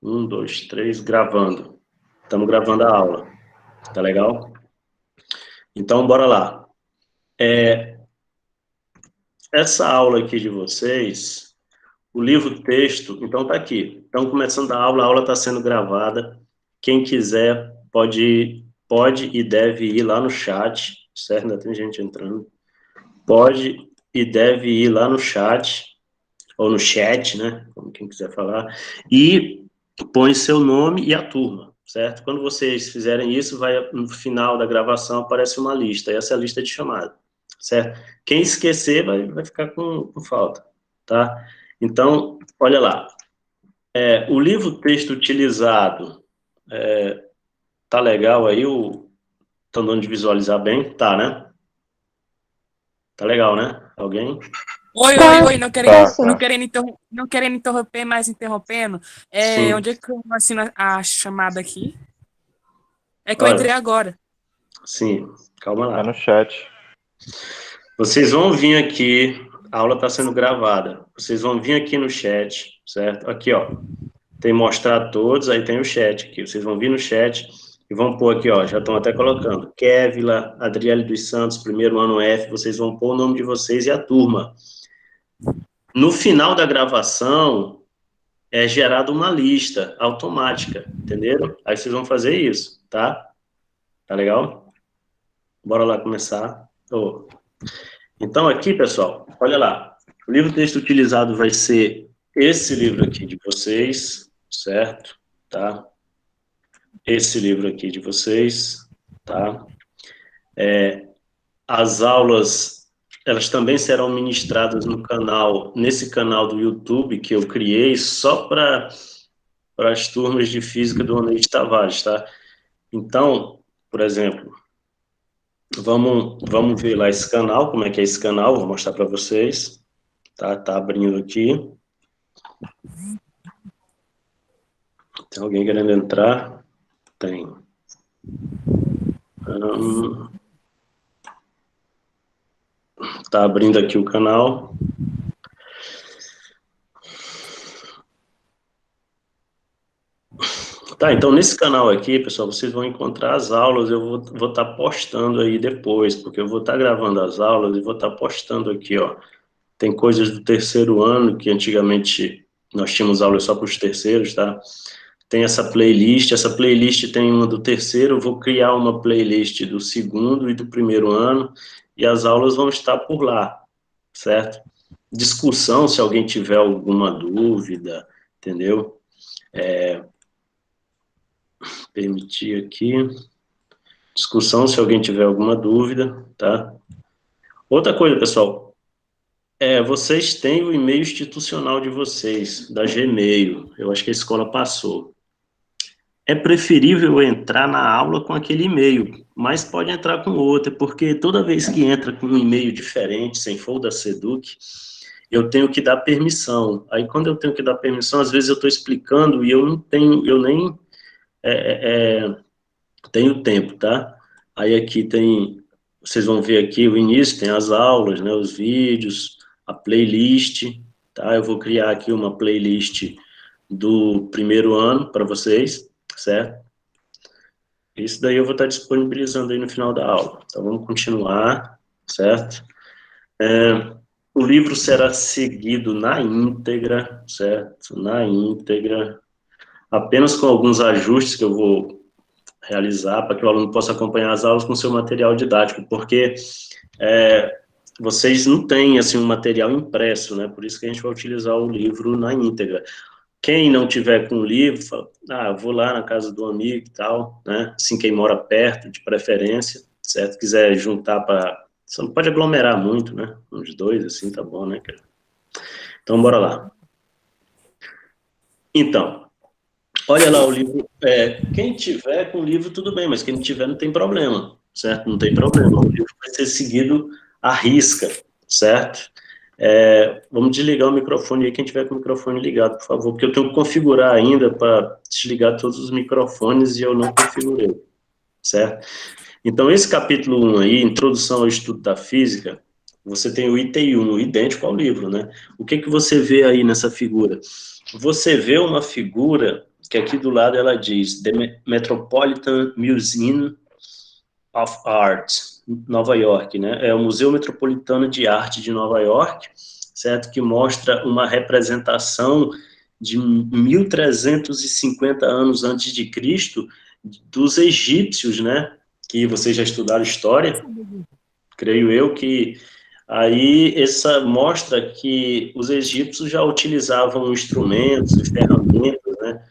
Um, dois, três, gravando. Estamos gravando a aula. Tá legal? Então, bora lá. Essa aula aqui de vocês, o livro-texto, então tá aqui. Estão começando a aula está sendo gravada. Quem quiser pode e deve ir lá no chat, certo? Ainda tem gente entrando. Pode e deve ir lá no chat, ou no chat, né? Como quem quiser falar. E põe seu nome e a turma, certo? Quando vocês fizerem isso, no final da gravação aparece uma lista, e essa é a lista de chamada, certo? Quem esquecer vai ficar com falta, tá? Então, olha lá. O livro-texto utilizado, tá legal aí? Tá dando de visualizar bem? Tá, né? Tá legal, né? Alguém? Oi, Tá. não querendo interromper, mas interrompendo. Sim. Onde é que eu assino a chamada aqui? É que eu Olha, entrei agora. sim, calma lá. É no chat. Vocês vão vir aqui, a aula está sendo gravada. Vocês vão vir aqui no chat, certo? Aqui, ó. Tem mostrar a todos, aí tem o chat aqui. Vocês vão vir no chat e vão pôr aqui, ó. Já estão até colocando. Kevila, Adriele dos Santos, primeiro ano F. Vocês vão pôr o nome de vocês e a turma. No final da gravação, é gerada uma lista automática, entenderam? Aí vocês vão fazer isso, tá? Tá legal? Bora lá começar. Então, aqui, pessoal, olha lá. O livro-texto utilizado vai ser esse livro aqui de vocês, certo? Tá? Esse livro aqui de vocês, tá? As aulas, elas também serão ministradas no canal, nesse canal do YouTube que eu criei só para as turmas de física do Oneide Tavares, tá? Então, por exemplo, vamos ver lá esse canal, como é que é esse canal, vou mostrar para vocês. Tá abrindo aqui. Tem alguém querendo entrar? Tem. Tá abrindo aqui o canal. Tá, então nesse canal aqui, pessoal, vocês vão encontrar as aulas, eu vou estar postando aí depois, porque eu vou estar gravando as aulas e vou estar postando aqui, ó. Tem coisas do terceiro ano, que antigamente nós tínhamos aulas só para os terceiros, tá? Tem essa playlist tem uma do terceiro, eu vou criar uma playlist do segundo e do primeiro ano, e as aulas vão estar por lá, certo? Discussão, se alguém tiver alguma dúvida, entendeu? Permitir aqui. Discussão, se alguém tiver alguma dúvida, tá? Outra coisa, pessoal, vocês têm o e-mail institucional de vocês, da Gmail, eu acho que a escola passou. É preferível entrar na aula com aquele e-mail, mas pode entrar com outro, porque toda vez que entra com um e-mail diferente, sem for o da Seduc, eu tenho que dar permissão. Aí, quando eu tenho que dar permissão, às vezes eu estou explicando e eu nem tenho tempo, tá? Aí aqui vocês vão ver aqui o início, tem as aulas, né, os vídeos, a playlist, tá? Eu vou criar aqui uma playlist do primeiro ano para vocês, certo? Isso daí eu vou estar disponibilizando aí no final da aula. Então vamos continuar, certo? O livro será seguido na íntegra, certo? Na íntegra, apenas com alguns ajustes que eu vou realizar para que o aluno possa acompanhar as aulas com seu material didático, porque vocês não têm assim um material impresso, né? Por isso que a gente vai utilizar o livro na íntegra. Quem não tiver com o livro, fala, eu vou lá na casa do amigo e tal, né? Assim, quem mora perto, de preferência, certo? Quiser juntar para... Você não pode aglomerar muito, né? Uns dois, assim, tá bom, né? Então, bora lá. Então, olha lá o livro. Quem tiver com o livro, tudo bem, mas quem não tiver, não tem problema, certo? Não tem problema. O livro vai ser seguido à risca, certo? Vamos desligar o microfone aí, quem tiver com o microfone ligado, por favor, porque eu tenho que configurar ainda para desligar todos os microfones e eu não configurei, certo? Então, esse capítulo 1 aí, Introdução ao Estudo da Física, você tem o item 1, idêntico ao livro, né? O que você vê aí nessa figura? Você vê uma figura que aqui do lado ela diz The Metropolitan Museum of Art, Nova York, né? É o Museu Metropolitano de Arte de Nova York, certo? Que mostra uma representação de 1350 anos antes de Cristo dos egípcios, né? Que vocês já estudaram história, creio eu que aí essa mostra que os egípcios já utilizavam instrumentos e ferramentas, né?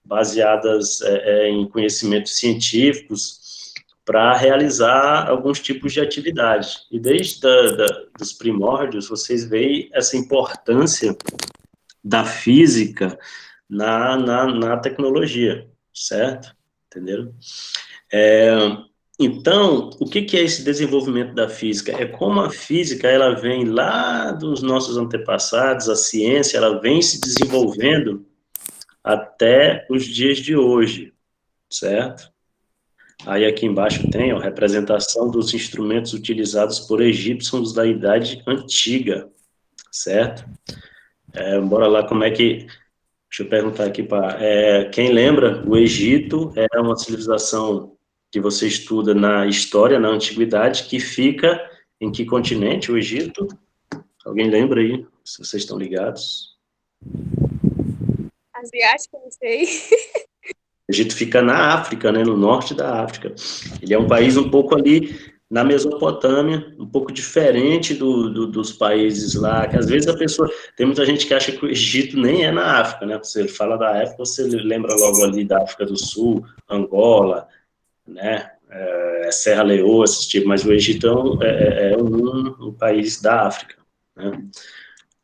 Baseadas em conhecimentos científicos para realizar alguns tipos de atividade. E desde dos primórdios, vocês veem essa importância da física na tecnologia, certo? Entenderam? Então, o que é esse desenvolvimento da física? É como a física, ela vem lá dos nossos antepassados, a ciência, ela vem se desenvolvendo até os dias de hoje, certo? Aí aqui embaixo tem a representação dos instrumentos utilizados por egípcios da Idade Antiga, certo? Bora lá, como é que... Deixa eu perguntar aqui para... quem lembra, o Egito é uma civilização que você estuda na história, na antiguidade, que fica em que continente, o Egito? Alguém lembra aí, se vocês estão ligados? Asiático, não sei. O Egito fica na África, né, no norte da África. Ele é um país um pouco ali na Mesopotâmia, um pouco diferente dos países lá, que às vezes a pessoa... Tem muita gente que acha que o Egito nem é na África, né? Você fala da África, você lembra logo ali da África do Sul, Angola, né? Serra Leoa, esse tipo, mas o Egito é um país da África, né?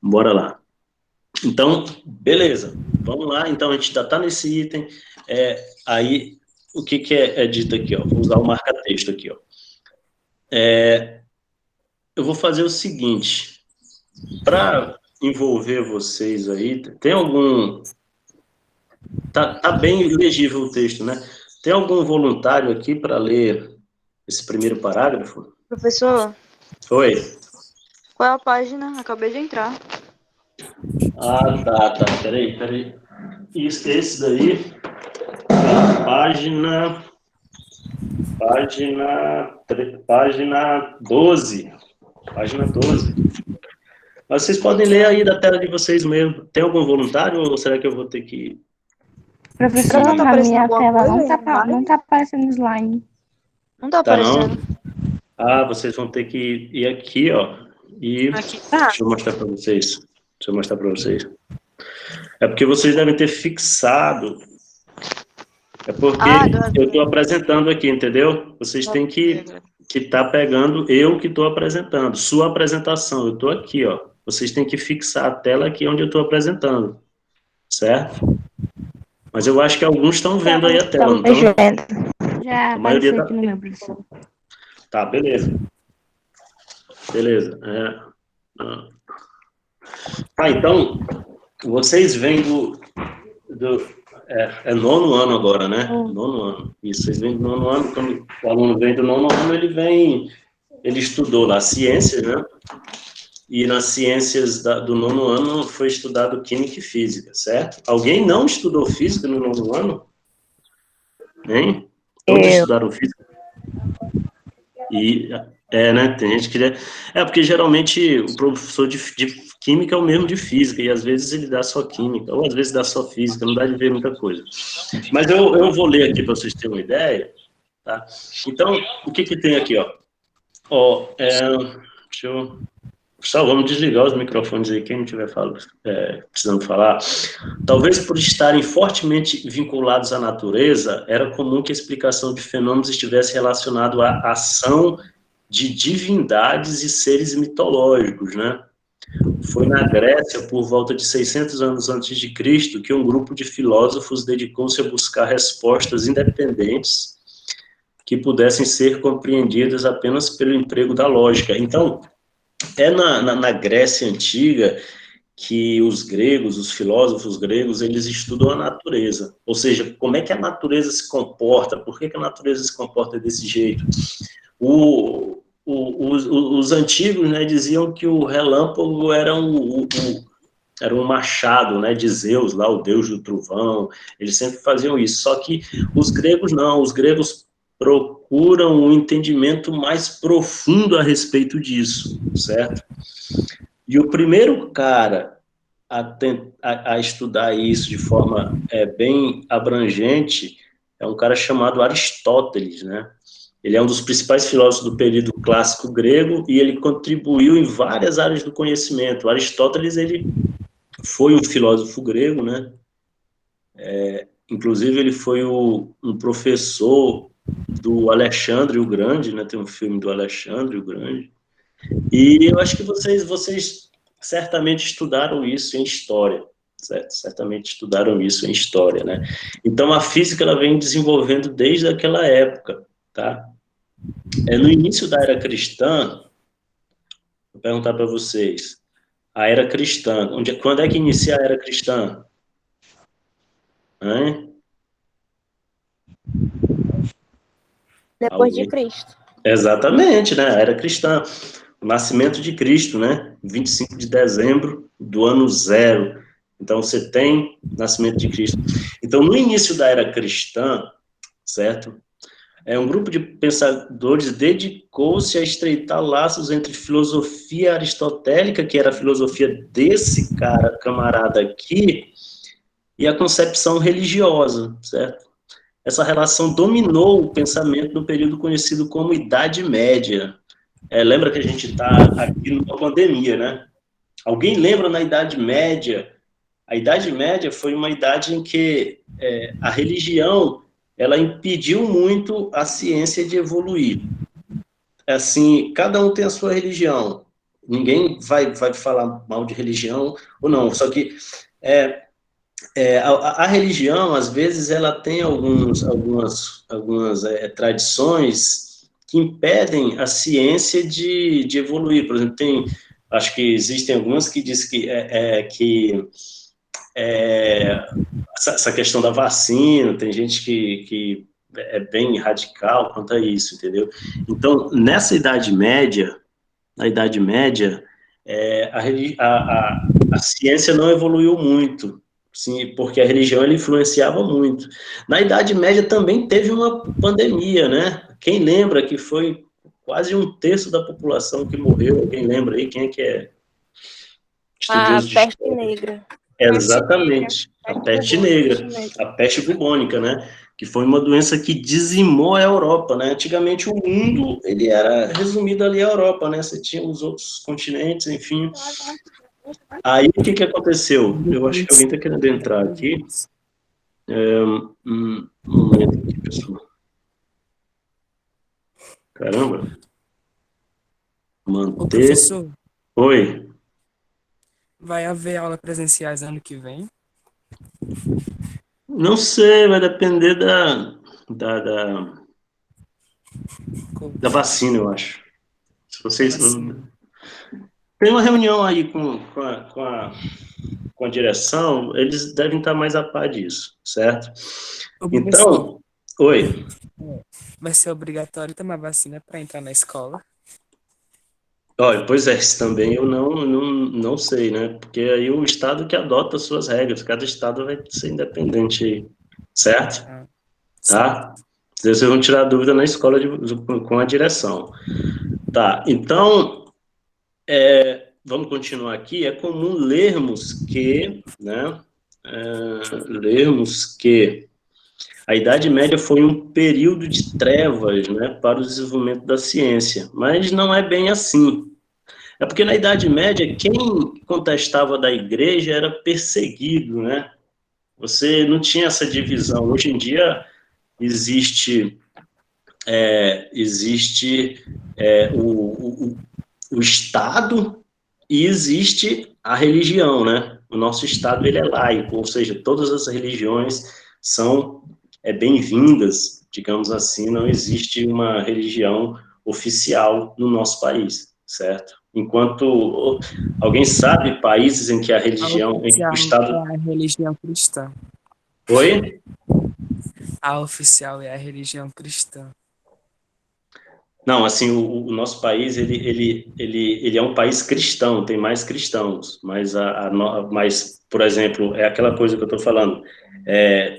Bora lá. Então, beleza, vamos lá, então a gente já está nesse item, aí o que é dito aqui, ó, vou usar o marca-texto aqui, ó. Eu vou fazer o seguinte, para envolver vocês aí, tem algum... Tá bem legível o texto, né? Tem algum voluntário aqui para ler esse primeiro parágrafo? Professor, Oi. qual é a página? Acabei de entrar. Ah, tá, peraí. Esse daí é a página 12. Página 12. Mas vocês podem ler aí da tela de vocês mesmo. Tem algum voluntário ou será que eu vou ter que... Professor, Não tá a minha aparecendo tela alguma coisa? não tá aparecendo no slide. Não tá Tá aparecendo. não? Ah, vocês vão ter que ir aqui, ó. E Aqui tá. deixa eu mostrar para vocês. É porque vocês devem ter fixado. É porque eu estou apresentando aqui, entendeu? Vocês têm que estar pegando eu que estou apresentando. Sua apresentação, eu estou aqui, ó. Vocês têm que fixar a tela aqui onde eu estou apresentando. Certo? Mas eu acho que alguns estão vendo aí a tela, não estão? Já apareceu aqui no meu, professor. Tá, beleza. Então, vocês vêm do nono ano agora, né? Nono ano. Isso, vocês vêm do nono ano. Quando o aluno vem do nono ano, ele estudou lá ciências, né? E nas ciências do nono ano foi estudado química e física, certo? Alguém não estudou física no nono ano? Hein? Todos estudaram física? Né? Tem gente que... porque geralmente o professor de química é o mesmo de física, e às vezes ele dá só química, ou às vezes dá só física, não dá de ver muita coisa. Mas eu vou ler aqui para vocês terem uma ideia, tá? Então, o que tem aqui, ó? Deixa eu... Pessoal, vamos desligar os microfones aí, quem não estiver precisando falar. Talvez por estarem fortemente vinculados à natureza, era comum que a explicação de fenômenos estivesse relacionado à ação de divindades e seres mitológicos, né? Foi na Grécia, por volta de 600 anos antes de Cristo, que um grupo de filósofos dedicou-se a buscar respostas independentes que pudessem ser compreendidas apenas pelo emprego da lógica. Então, na Grécia Antiga que os gregos, os filósofos gregos, eles estudam a natureza. Ou seja, como é que a natureza se comporta, por que a natureza se comporta desse jeito. Os antigos, né, diziam que o relâmpago era era um machado, né, de Zeus, lá o deus do trovão, eles sempre faziam isso, só que os gregos não, os gregos procuram um entendimento mais profundo a respeito disso, certo? E o primeiro cara a estudar isso de forma bem abrangente é um cara chamado Aristóteles, né? Ele é um dos principais filósofos do período clássico grego e ele contribuiu em várias áreas do conhecimento. Aristóteles, ele foi um filósofo grego, né? Inclusive, ele foi um professor do Alexandre o Grande, né? Tem um filme do Alexandre o Grande. E eu acho que vocês certamente estudaram isso em história, certo? Certamente estudaram isso em história, né? Então, a física, ela vem desenvolvendo desde aquela época, tá? No início da era cristã, vou perguntar para vocês, a era cristã, quando é que inicia a era cristã? Hein? Depois de Cristo. Exatamente, né? A era cristã. O nascimento de Cristo, né? 25 de dezembro do ano 0. Então, você tem o nascimento de Cristo. Então, no início da era cristã, certo? Um grupo de pensadores dedicou-se a estreitar laços entre filosofia aristotélica, que era a filosofia desse camarada aqui, e a concepção religiosa, certo? Essa relação dominou o pensamento no período conhecido como Idade Média. Lembra que a gente está aqui numa pandemia, né? Alguém lembra na Idade Média? A Idade Média foi uma idade em que a religião ela impediu muito a ciência de evoluir. Assim, cada um tem a sua religião. Ninguém vai falar mal de religião ou não. Só que a religião, às vezes, ela tem algumas tradições que impedem a ciência de evoluir. Por exemplo, acho que existem algumas que dizem que essa questão da vacina, tem gente que é bem radical quanto a isso, entendeu? Então, nessa Idade Média, na Idade Média, a ciência não evoluiu muito, sim, porque a religião ela influenciava muito. Na Idade Média também teve uma pandemia, né? Quem lembra que foi quase 1/3 da população que morreu? Alguém lembra aí? Quem é que é A estudioso de peste história? negra. Exatamente, a peste negra, a peste bubônica, né? Que foi uma doença que dizimou a Europa, né? Antigamente o mundo ele era resumido ali à Europa, né? Você tinha os outros continentes, enfim. Aí o que aconteceu? Eu acho que alguém está querendo entrar aqui. Um momento aqui, pessoal. Caramba. Ô, Manter. professor, Oi. vai haver aula presenciais ano que vem? Não sei, vai depender da vacina, eu acho. Se vocês. Tem uma reunião aí com a direção, eles devem estar mais a par disso, certo? Então, oi. Vai ser obrigatório tomar vacina para entrar na escola? Olha, pois é, isso também eu não sei, né? Porque aí o Estado que adota as suas regras, cada Estado vai ser independente aí, certo? Tá? Vocês vão tirar dúvida na escola com a direção. Tá, então, vamos continuar aqui. É comum lermos que, né? Lermos que a Idade Média foi um período de trevas, né, para o desenvolvimento da ciência, mas não é bem assim. É porque na Idade Média, quem contestava da igreja era perseguido, né? Você não tinha essa divisão. Hoje em dia existe o Estado e existe a religião, né? O nosso Estado ele é laico, ou seja, todas as religiões são bem-vindas, digamos assim. Não existe uma religião oficial no nosso país, certo? Enquanto alguém sabe países em que a religião, em que o Estado... é a religião cristã. Oi? A oficial é a religião cristã. Não, assim, o nosso país, ele é um país cristão, tem mais cristãos, mas, por exemplo, é aquela coisa que eu estou falando,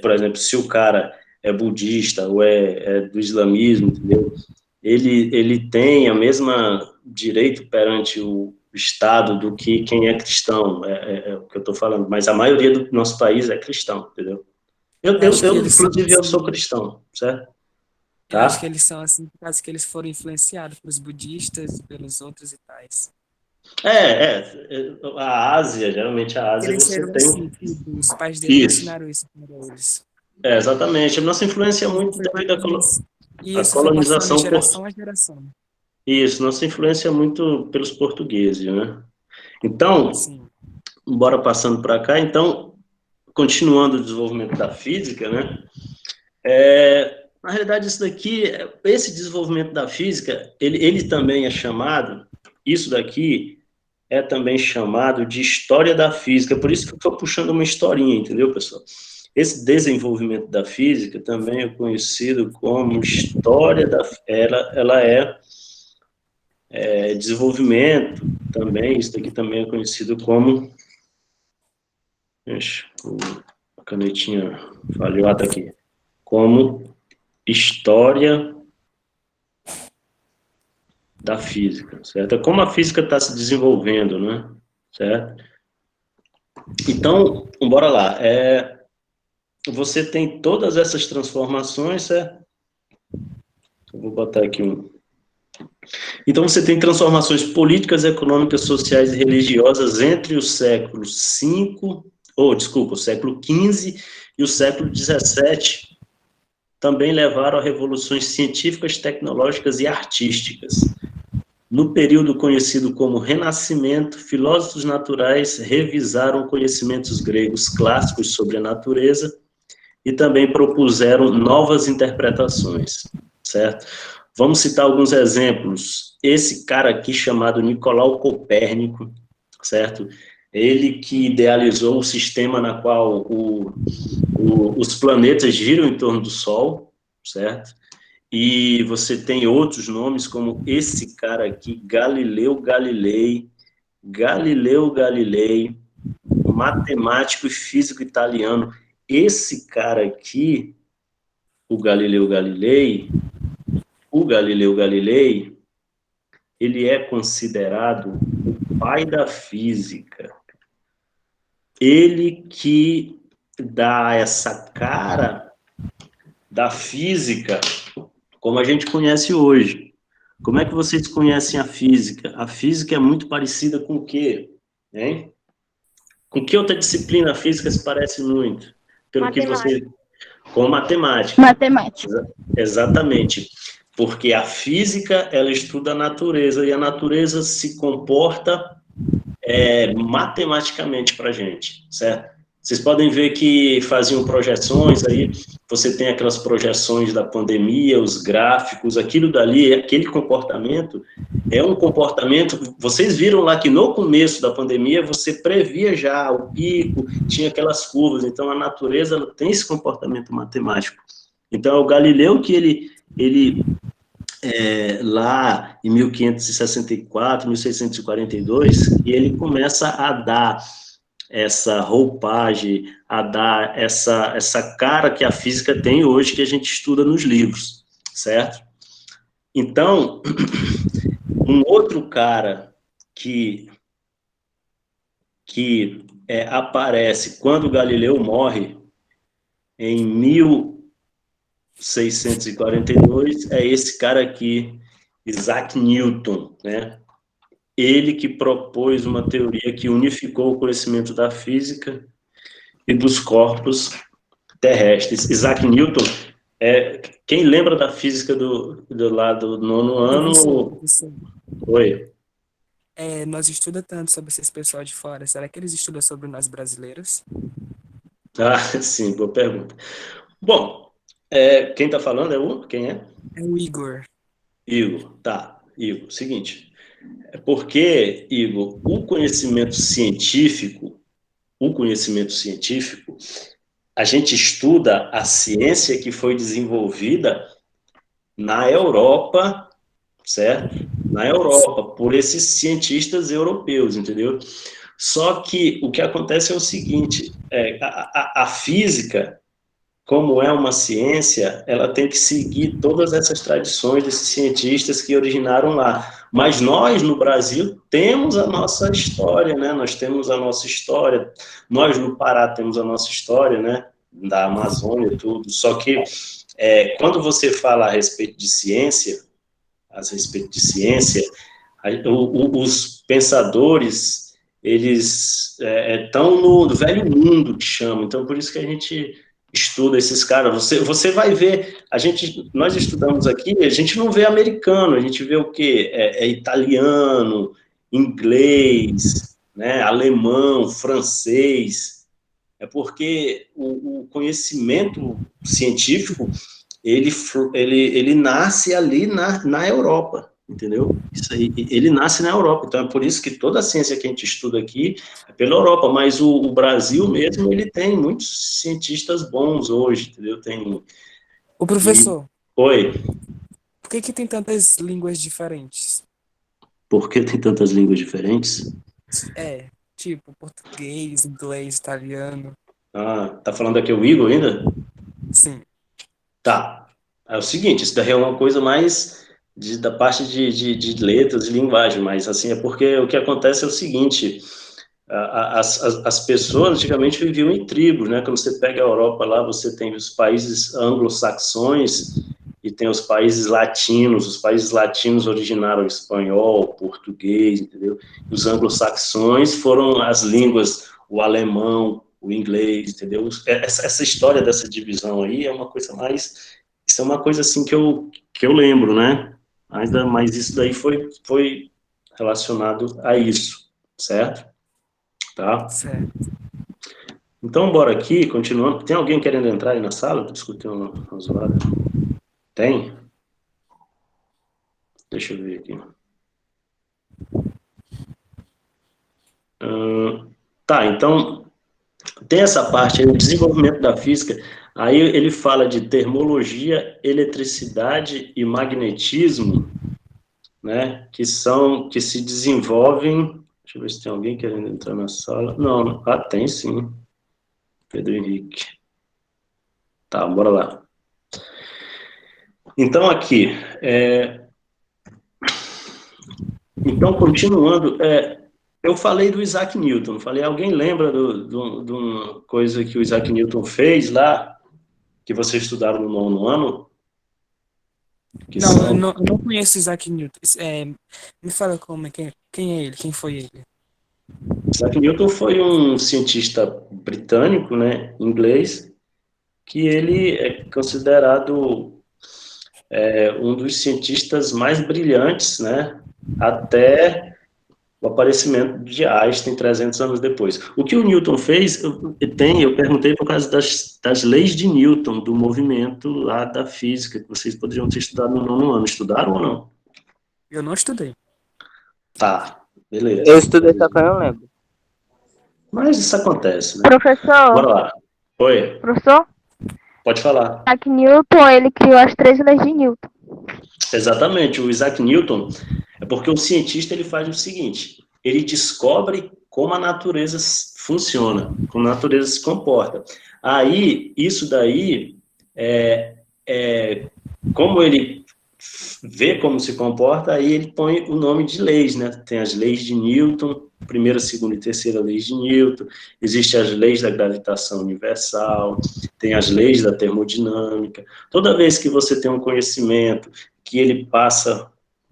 por exemplo, se o cara é budista ou é do islamismo, entendeu? Ele tem a mesma direito perante o Estado do que quem é cristão, é o que eu estou falando, mas a maioria do nosso país é cristão, entendeu? Eu acho que eles são Inclusive, eu sou assim, cristão, certo? eu acho que Tá? eles são assim, por causa que eles foram influenciados pelos budistas e pelos outros e tais. A Ásia, geralmente a Ásia Eles você eram tem assim, tipo, os pais deles isso, ensinaram isso para eles. exatamente. A nossa influência é Isso muito foi, devido e à isso foi passando de colonização, geração a geração. isso, nossa influência é muito pelos portugueses, né? Então, Sim. bora passando para cá, então, continuando o desenvolvimento da física, né? Na realidade, esse desenvolvimento da física, ele também é chamado, isso daqui é também chamado de história da física, por isso que eu estou puxando uma historinha, entendeu, pessoal? Esse desenvolvimento da física também é conhecido como história da... Ela é desenvolvimento também, isso daqui também é conhecido como... Ixi, a canetinha falhou, tá aqui. Como história da física, certo? É como a física está se desenvolvendo, né? Certo? Então, bora lá. Você tem todas essas transformações, certo? Eu vou botar aqui um. Então, você tem transformações políticas, econômicas, sociais e religiosas entre o século o século XV e o século XVII. Também levaram a revoluções científicas, tecnológicas e artísticas. No período conhecido como Renascimento, filósofos naturais revisaram conhecimentos gregos clássicos sobre a natureza e também propuseram novas interpretações, certo? Vamos citar alguns exemplos. Esse cara aqui chamado Nicolau Copérnico, certo? Ele que idealizou o sistema na qual os planetas giram em torno do Sol, certo? E você tem outros nomes como esse cara aqui, Galileu Galilei, matemático e físico italiano. Esse cara aqui, o Galileu Galilei, ele é considerado o pai da física. Ele que dá essa cara da física como a gente conhece hoje. Como é que vocês conhecem a física? A física é muito parecida com o quê? Hein? Com que outra disciplina a física se parece muito? Pelo que você... Com matemática. Matemática. Exatamente. Porque a física, ela estuda a natureza, e a natureza se comporta matematicamente para a gente, certo? Vocês podem ver que faziam projeções aí, você tem aquelas projeções da pandemia, os gráficos, aquilo dali, aquele comportamento, é um comportamento, vocês viram lá que no começo da pandemia, você previa já o pico, tinha aquelas curvas, então a natureza ela tem esse comportamento matemático. Então é o Galileu que ele lá em 1564, 1642, e ele começa a dar essa roupagem, a dar essa cara que a física tem hoje, que a gente estuda nos livros, certo? Então, um outro cara que aparece quando Galileu morre, em 1642, é esse cara aqui, Isaac Newton, né? Ele que propôs uma teoria que unificou o conhecimento da física e dos corpos terrestres. Isaac Newton, quem lembra da física do lado do nono ano? Professor, Oi. nós estudamos tanto sobre esses pessoal de fora. Será que eles estudam sobre nós brasileiros? Ah, sim, boa pergunta. Bom, quem está falando quem é? É o Igor. Igor, tá. Igor, seguinte, porque, Igor, o conhecimento científico, a gente estuda a ciência que foi desenvolvida na Europa, certo? Na Europa, por esses cientistas europeus, entendeu? Só que o que acontece é o seguinte, a física, como é uma ciência, ela tem que seguir todas essas tradições desses cientistas que originaram lá. Mas nós, no Brasil, temos a nossa história, né? Nós temos a nossa história. Nós, no Pará, temos a nossa história, né? Da Amazônia e tudo. Só que, quando você fala a respeito de ciência, os pensadores, eles estão no velho mundo, que chamam. Então, por isso que a gente estuda esses caras. Você vai ver, nós estudamos aqui, a gente não vê americano, a gente vê o quê? Italiano, inglês, né, alemão, francês. É porque o conhecimento científico, ele nasce ali na Europa, entendeu? Isso aí, ele nasce na Europa, então é por isso que toda a ciência que a gente estuda aqui é pela Europa, mas o Brasil mesmo, ele tem muitos cientistas bons hoje, entendeu? O professor, Oi, por que tem tantas línguas diferentes? por que tem tantas línguas diferentes? Tipo, português, inglês, italiano. Tá falando aqui o Igor ainda? Sim. Tá. É o seguinte, isso daí é uma coisa mais da parte de letras e linguagem, mas assim, é porque o que acontece é o seguinte, as pessoas antigamente viviam em tribos, né? Quando você pega a Europa lá, você tem os países anglo-saxões e tem os países latinos originaram o espanhol, o português, entendeu? Os anglo-saxões foram as línguas, o alemão, o inglês, entendeu? Essa história dessa divisão aí é uma coisa mais... Isso é uma coisa assim que eu lembro, né? Ainda mais isso daí foi relacionado a isso, certo? Tá? Certo. Então, bora aqui, continuando. Tem alguém querendo entrar aí na sala para discutir umas horas? Tem? Deixa eu ver aqui. Tá, então, tem essa parte aí, o desenvolvimento da física. Aí ele fala de termologia, eletricidade e magnetismo, né? Que se desenvolvem. Deixa eu ver se tem alguém querendo entrar na sala. Não, tem sim. Pedro Henrique. Tá, bora lá. Então, aqui. Então, continuando, eu falei do Isaac Newton. Alguém lembra de uma coisa que o Isaac Newton fez lá, que vocês estudaram no 9º ano? Eu não conheço Isaac Newton. Me fala quem é ele, quem foi ele? Isaac Newton foi um cientista britânico, né, inglês, que ele é considerado um dos cientistas mais brilhantes, né, até o aparecimento de Einstein 300 anos depois. O que o Newton fez, eu perguntei por causa das leis de Newton, do movimento lá da física, que vocês poderiam ter estudado no 9º ano. Estudaram ou não? Eu não estudei. Tá, beleza. Eu estudei, só que eu não lembro. Mas isso acontece, né? Professor, Bora lá. Oi, professor, pode falar. Isaac Newton, ele criou as 3 leis de Newton. Exatamente, o Isaac Newton, é porque o cientista ele faz o seguinte, ele descobre como a natureza funciona, como a natureza se comporta. Aí, isso daí, como ele vê como se comporta, aí ele põe o nome de leis, né? Tem as leis de Newton, primeira, segunda e terceira leis de Newton, existem as leis da gravitação universal, tem as leis da termodinâmica. Toda vez que você tem um conhecimento que ele passa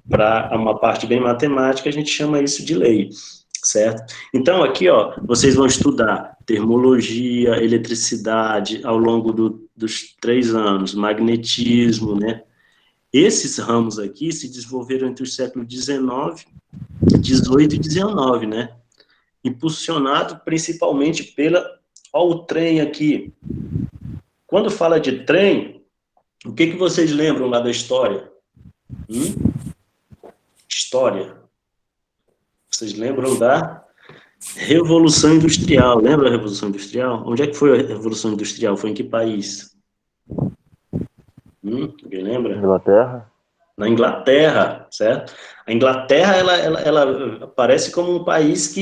para uma parte bem matemática, a gente chama isso de lei, certo? Então, aqui, ó, vocês vão estudar termologia, eletricidade ao longo dos 3 anos, magnetismo, né? Esses ramos aqui se desenvolveram entre os séculos XIX, XVIII e XIX, né? Impulsionado principalmente Olha o trem aqui. Quando fala de trem, o que vocês lembram lá da história? História. Vocês lembram da Revolução Industrial? Lembra da Revolução Industrial? Onde é que foi a Revolução Industrial? Foi em que país? Alguém lembra? Inglaterra? na Inglaterra, certo? A Inglaterra, ela aparece como um país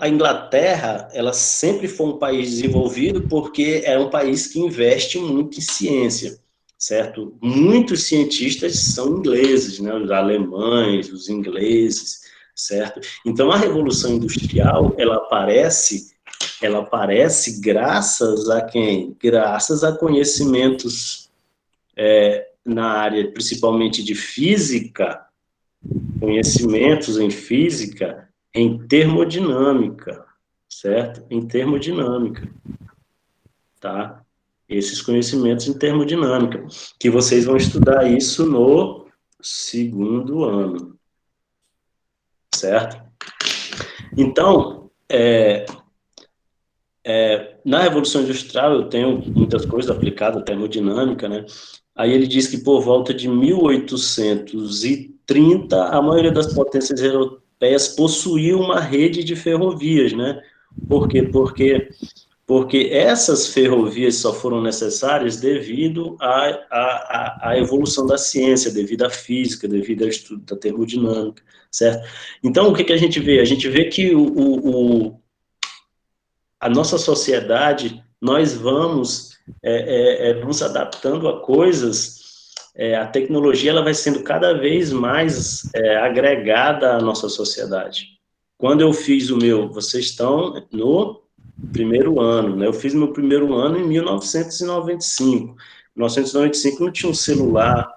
a Inglaterra, ela sempre foi um país desenvolvido porque é um país que investe muito em ciência, certo? Muitos cientistas são ingleses, né? Os alemães, os ingleses, certo? Então, a Revolução Industrial, ela aparece graças a quem? Graças a conhecimentos na área, principalmente de física, conhecimentos em física, em termodinâmica, certo? Em termodinâmica, tá? Esses conhecimentos em termodinâmica, que vocês vão estudar isso no 2º ano, certo? Então, na Revolução Industrial, eu tenho muitas coisas aplicadas à termodinâmica, né? Aí ele diz que por volta de 1830, a maioria das potências europeias possuía uma rede de ferrovias, né? Por quê? Porque essas ferrovias só foram necessárias devido à evolução da ciência, devido à física, devido ao estudo da termodinâmica, certo? Então, o que a gente vê? A gente vê que a nossa sociedade, nós vamos nos adaptando a coisas, a tecnologia ela vai sendo cada vez mais agregada à nossa sociedade. Quando eu fiz o meu, vocês estão no 1º ano, né? Eu fiz meu 1º ano em 1995. Em 1995 não tinha um celular,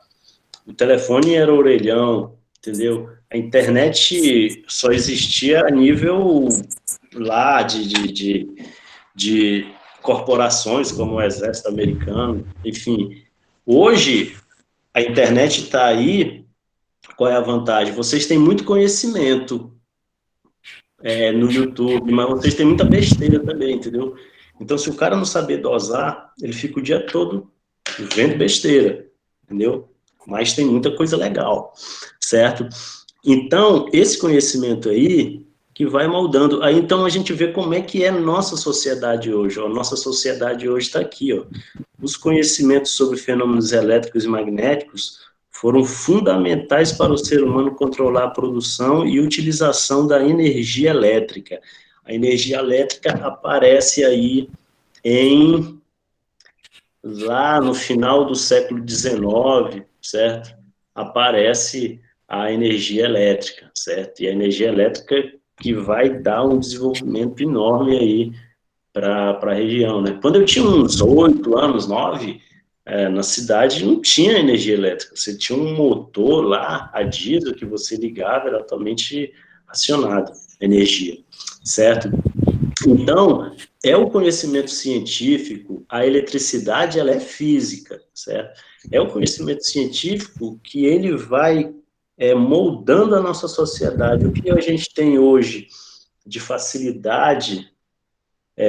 o telefone era orelhão, entendeu? A internet só existia a nível lá de corporações como o Exército Americano, enfim. Hoje, a internet está aí, qual é a vantagem? Vocês têm muito conhecimento no YouTube, mas vocês têm muita besteira também, entendeu? Então, se o cara não saber dosar, ele fica o dia todo vendo besteira, entendeu? Mas tem muita coisa legal, certo? Então, esse conhecimento aí, que vai moldando. Aí, então, a gente vê como é que é a nossa sociedade hoje. Ó. A nossa sociedade hoje está aqui. Ó. Os conhecimentos sobre fenômenos elétricos e magnéticos foram fundamentais para o ser humano controlar a produção e utilização da energia elétrica. A energia elétrica aparece aí lá no final do século XIX, certo? Aparece a energia elétrica, certo? E a energia elétrica que vai dar um desenvolvimento enorme aí para a região, né? Quando eu tinha uns 8 anos, 9, na cidade não tinha energia elétrica, você tinha um motor lá, a diesel, que você ligava, era totalmente acionado, energia, certo? Então, é o conhecimento científico, a eletricidade, ela é física, certo? É o conhecimento científico que ele vai moldando a nossa sociedade. O que a gente tem hoje de facilidade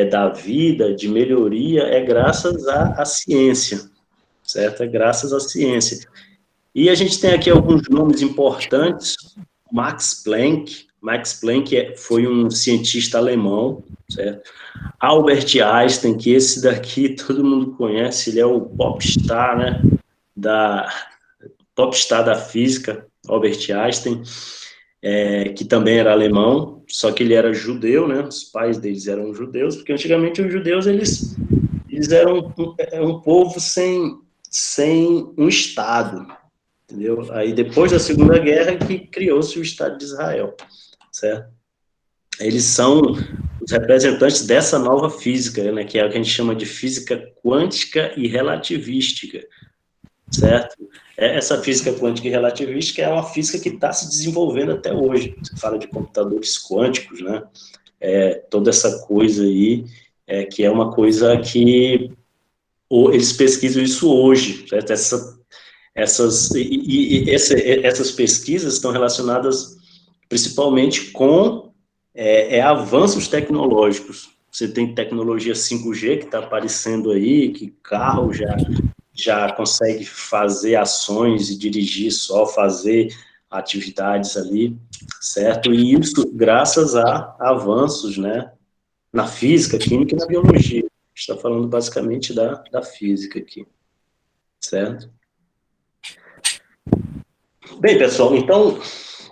da vida, de melhoria, é graças à ciência, certo? É graças à ciência. E a gente tem aqui alguns nomes importantes. Max Planck. Max Planck foi um cientista alemão, certo? Albert Einstein, que esse daqui todo mundo conhece, ele é o popstar, né? Popstar da física, Albert Einstein, que também era alemão, só que ele era judeu, né? Os pais deles eram judeus, porque antigamente os judeus eles eram um povo sem um Estado, entendeu? Aí depois da Segunda Guerra que criou-se o Estado de Israel, certo? Eles são os representantes dessa nova física, né? Que é o que a gente chama de física quântica e relativística, certo? Essa física quântica e relativística é uma física que está se desenvolvendo até hoje. Você fala de computadores quânticos, né? Toda essa coisa aí, que é uma coisa que eles pesquisam isso hoje, certo? Essas pesquisas estão relacionadas principalmente com avanços tecnológicos. Você tem tecnologia 5G que está aparecendo aí, que carro já consegue fazer ações e dirigir só, fazer atividades ali, certo? E isso graças a avanços, né, na física, química e na biologia. A gente está falando basicamente da física aqui, certo? Bem, pessoal, então,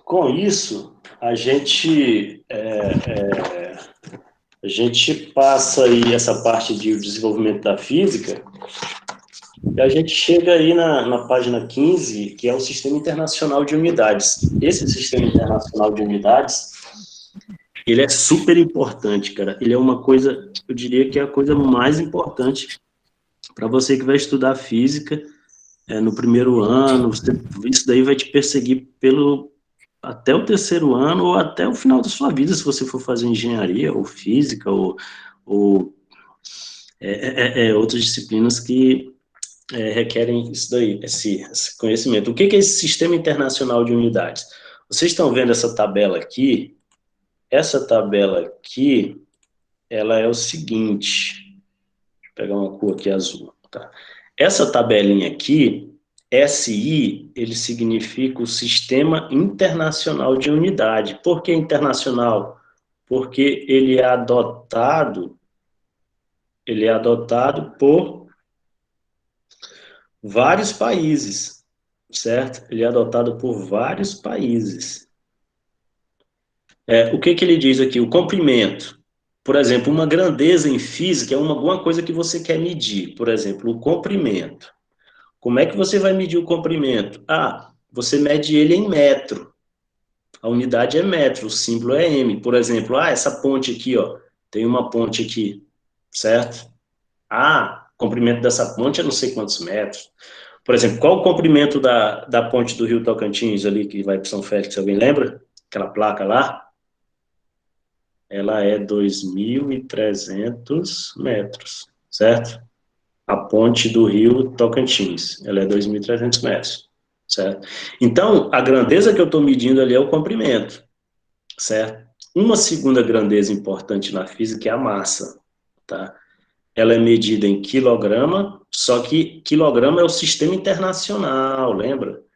com isso, a gente passa aí essa parte de desenvolvimento da física e a gente chega aí na página 15, que é o Sistema Internacional de Unidades. Esse Sistema Internacional de Unidades, ele é super importante, cara. Ele é uma coisa, eu diria que é a coisa mais importante para você que vai estudar física no primeiro ano. Isso daí vai te perseguir até o terceiro ano ou até o final da sua vida, se você for fazer engenharia ou física ou outras disciplinas que requerem isso daí, esse conhecimento. O que é esse Sistema Internacional de Unidades? Vocês estão vendo essa tabela aqui? Essa tabela aqui, ela é o seguinte, deixa eu pegar uma cor aqui azul, tá? Essa tabelinha aqui, SI, ele significa o Sistema Internacional de Unidade. Por que internacional? Porque ele é adotado por vários países, certo? Ele é adotado por vários países. O que ele diz aqui? O comprimento. Por exemplo, uma grandeza em física é alguma coisa que você quer medir. Por exemplo, o comprimento. Como é que você vai medir o comprimento? Você mede ele em metro. A unidade é metro, o símbolo é M. Por exemplo, essa ponte aqui, ó, tem uma ponte aqui, certo? O comprimento dessa ponte é não sei quantos metros. Por exemplo, qual o comprimento da ponte do Rio Tocantins ali, que vai para São Félix, alguém lembra? Aquela placa lá? Ela é 2.300 metros, certo? A ponte do Rio Tocantins, ela é 2.300 metros, certo? Então, a grandeza que eu estou medindo ali é o comprimento, certo? Uma segunda grandeza importante na física é a massa, tá? Ela é medida em quilograma, só que quilograma é o sistema internacional, lembra?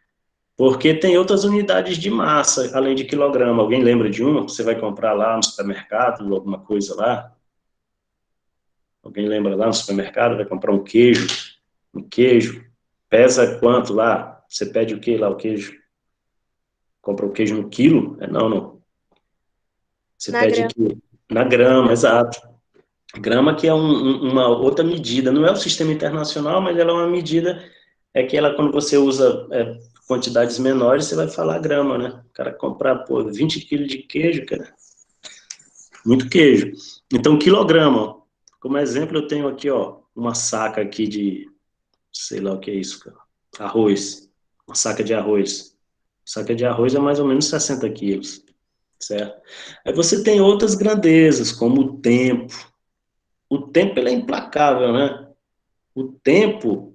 Porque tem outras unidades de massa, além de quilograma. Alguém lembra de uma? Você vai comprar lá no supermercado, alguma coisa lá? Alguém lembra lá no supermercado? Vai comprar um queijo. Um queijo. Pesa quanto lá? Você pede o que lá, o queijo? Compra o queijo no quilo? Não. Você Na pede grama. aqui na grama, exato. Grama que é uma outra medida. Não é o sistema internacional, mas ela é uma medida, que ela, quando você usa quantidades menores, você vai falar grama, né? O cara comprar, 20 quilos de queijo, cara. Muito queijo. Então, quilograma. Como exemplo, eu tenho aqui, ó, uma saca aqui de, sei lá o que é isso, cara. Arroz. Uma saca de arroz. Saca de arroz é mais ou menos 60 quilos, certo? Aí você tem outras grandezas, como o tempo. O tempo, ele é implacável, né? O tempo,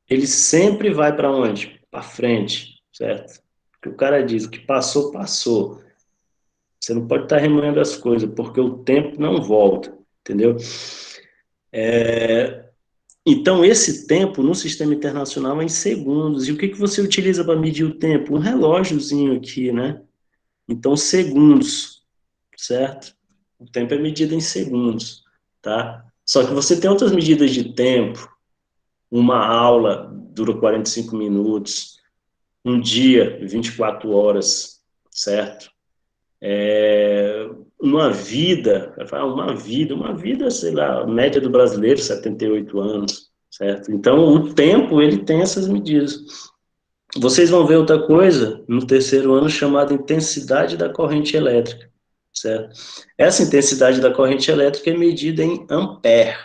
ele sempre vai para onde? Para frente, certo? O que o cara diz, o que passou, passou. Você não pode estar remoendo as coisas, porque o tempo não volta, entendeu? Então, esse tempo no sistema internacional é em segundos. E o que você utiliza para medir o tempo? Um relógiozinho aqui, né? Então, segundos, certo? O tempo é medido em segundos, tá? Só que você tem outras medidas de tempo. Uma aula dura 45 minutos, um dia, 24 horas, certo? Uma vida, sei lá, a média do brasileiro, 78 anos, certo? Então, o tempo, ele tem essas medidas. Vocês vão ver outra coisa no terceiro ano chamada intensidade da corrente elétrica, certo? Essa intensidade da corrente elétrica é medida em ampere.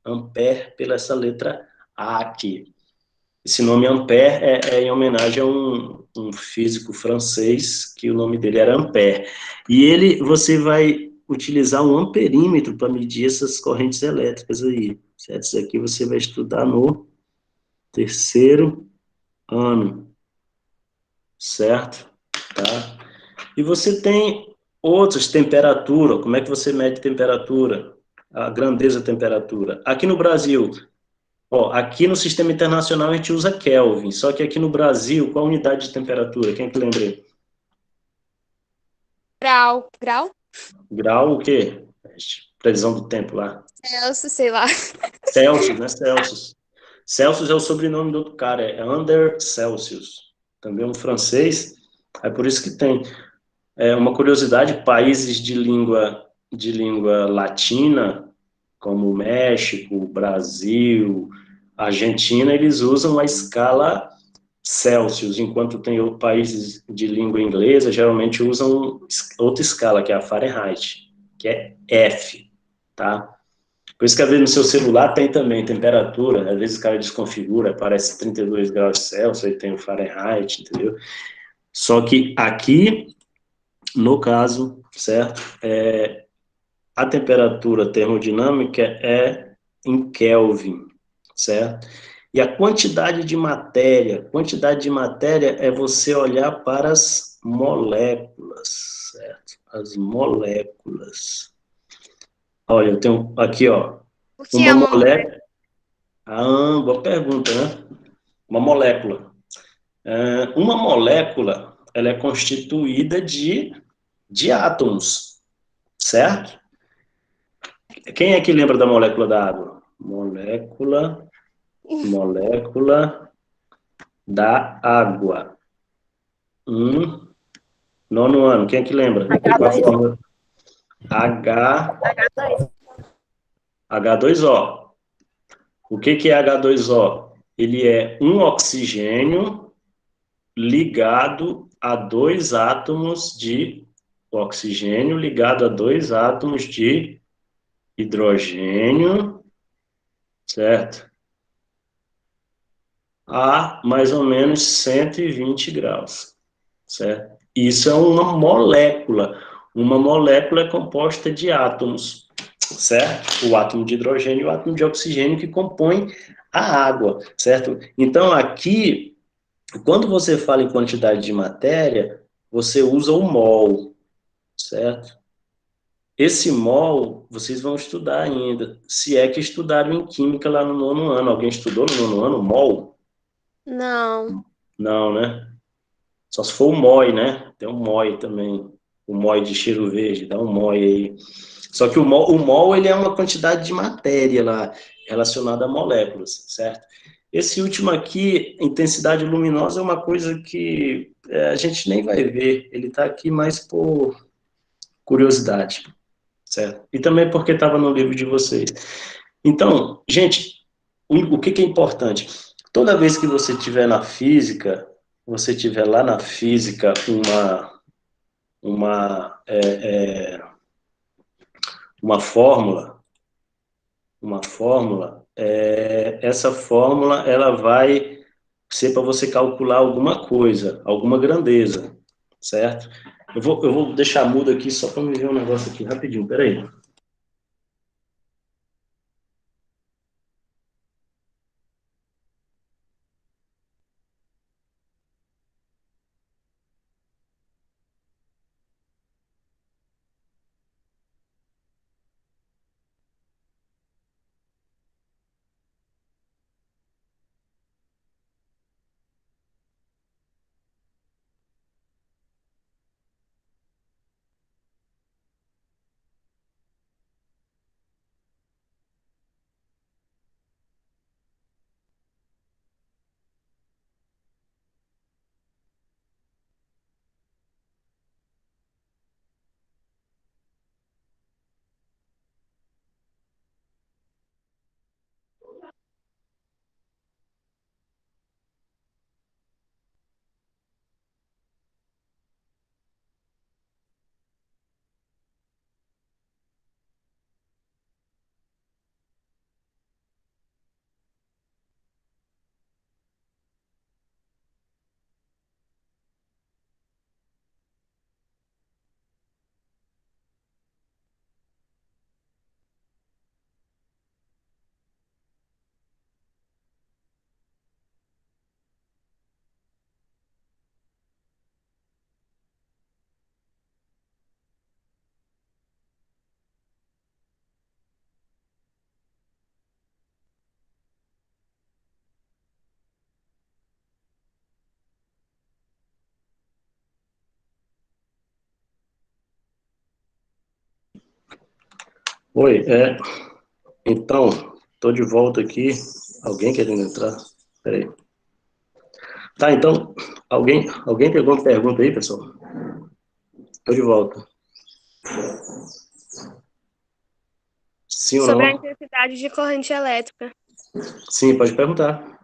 Ampere pela essa letra A aqui. Esse nome Ampère é em homenagem a um físico francês, que o nome dele era Ampère. E você vai utilizar um amperímetro para medir essas correntes elétricas aí, certo? Isso aqui você vai estudar no terceiro ano, certo? Tá? E você tem outras, temperatura, como é que você mede temperatura? A grandeza da temperatura. Aqui no Brasil, aqui no sistema internacional a gente usa Kelvin, só que aqui no Brasil, qual a unidade de temperatura? Quem é que lembra aí? Grau. Grau o quê? Previsão do tempo lá. Celsius, sei lá. Celsius, né? Celsius. Celsius é o sobrenome do outro cara, é Under Celsius. também um francês. É por isso que tem. Uma curiosidade, países de língua latina, como México, Brasil, Argentina, eles usam a escala Celsius, enquanto tem países de língua inglesa, geralmente usam outra escala, que é a Fahrenheit, que é F, tá? Por isso que às vezes no seu celular tem também temperatura, às vezes o cara desconfigura, aparece 32 graus Celsius, aí tem o Fahrenheit, entendeu? Só que aqui, no caso, certo? A temperatura termodinâmica é em Kelvin, certo? E a quantidade de matéria é você olhar para as moléculas, certo? As moléculas. Olha, eu tenho aqui, ó, O que uma é uma molécula. Ah, boa pergunta, né? Uma molécula. Uma molécula, ela é constituída de átomos, certo? Quem é que lembra da molécula da água? Molécula da água. Nono ano, quem é que lembra? Qual a H2O. fórmula? H2O. O que é H2O? Ele é um oxigênio ligado a dois átomos de oxigênio ligado a dois átomos de hidrogênio, certo? A mais ou menos 120 graus, certo? Isso é uma molécula. Uma molécula é composta de átomos, certo? O átomo de hidrogênio e o átomo de oxigênio que compõem a água, certo? Então, aqui, quando você fala em quantidade de matéria, você usa o mol, certo? Esse mol, vocês vão estudar ainda, se é que estudaram em química lá no nono ano. Alguém estudou no nono ano mol? Não. Não, né? Só se for o MOI, né? Tem o MOI também. O MOI de cheiro verde, dá um MOI aí. Só que o mol ele é uma quantidade de matéria lá, relacionada a moléculas, certo? Esse último aqui, intensidade luminosa, é uma coisa que a gente nem vai ver. Ele está aqui mais por curiosidade, certo? E também porque estava no livro de vocês. Então, gente, o que é importante? Toda vez que você estiver na física, você tiver lá na física uma, é, é, uma fórmula, essa fórmula ela vai ser para você calcular alguma coisa, alguma grandeza, certo? Eu vou deixar mudo aqui só para me ver um negócio aqui rapidinho, peraí. Oi, então, estou de volta aqui. Alguém querendo entrar? Peraí. Tá, então, alguém tem alguma pergunta aí, pessoal? Estou de volta. Sim ou Sobre a não? intensidade de corrente elétrica. Sim, pode perguntar.